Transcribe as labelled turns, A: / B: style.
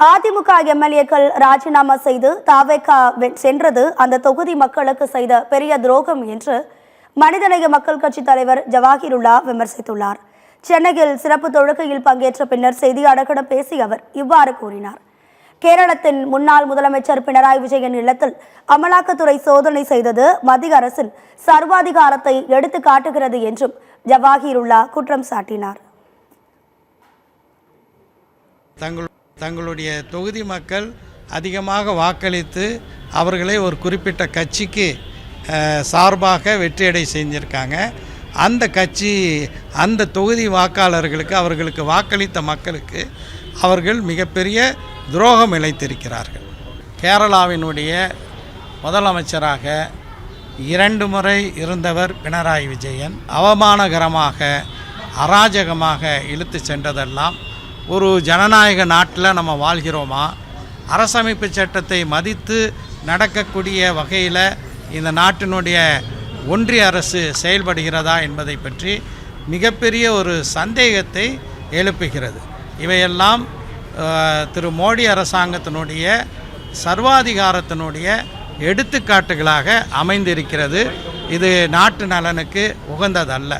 A: அதிமுக எம்எல்ஏக்கள் ராஜினாமா செய்து தாவேகா சென்றது அந்த தொகுதி மக்களுக்கு செய்த பெரிய துரோகம் என்று மனிதநேய மக்கள் கட்சி தலைவர் ஜவாஹிருல்லா விமர்சித்துள்ளார். சென்னையில் சிறப்பு தொழுகையில் பங்கேற்ற பின்னர் செய்தியாளர்களிடம் பேசிய அவர் இவ்வாறு கூறினார். கேரளத்தின் முன்னாள் முதலமைச்சர் பினராயி விஜயன் இல்லத்தில் அமலாக்கத்துறை சோதனை செய்தது மத்திய அரசின் சர்வாதிகாரத்தை எடுத்து காட்டுகிறது என்றும் ஜவாஹிருல்லா குற்றம் சாட்டினார்.
B: தங்களுடைய தொகுதி மக்கள் அதிகமாக வாக்களித்து அவர்களை ஒரு குறிப்பிட்ட கட்சிக்கு சார்பாக வெற்றியடை செஞ்சுருக்காங்க. அந்த கட்சி அந்த தொகுதி வாக்காளர்களுக்கு அவர்களுக்கு வாக்களித்த மக்களுக்கு அவர்கள் மிகப்பெரிய துரோகம் இழைத்திருக்கிறார்கள். கேரளாவினுடைய முதலமைச்சராக 2 முறை இருந்தவர் பினராயி விஜயன் அவமானகரமாக அராஜகமாக இழுத்து சென்றதெல்லாம் ஒரு ஜனநாயக நாட்டில் நம்ம வாழ்கிறோமா, அரசமைப்பு சட்டத்தை மதித்து நடக்கக்கூடிய வகையில் இந்த நாட்டினுடைய ஒன்றிய அரசு செயல்படுகிறதா என்பதை பற்றி மிகப்பெரிய ஒரு சந்தேகத்தை எழுப்புகிறது. இவையெல்லாம் திரு மோடி அரசாங்கத்தினுடைய சர்வாதிகாரத்தினுடைய எடுத்துக்காட்டுகளாக அமைந்திருக்கிறது. இது நாட்டு நலனுக்கு உகந்ததல்ல.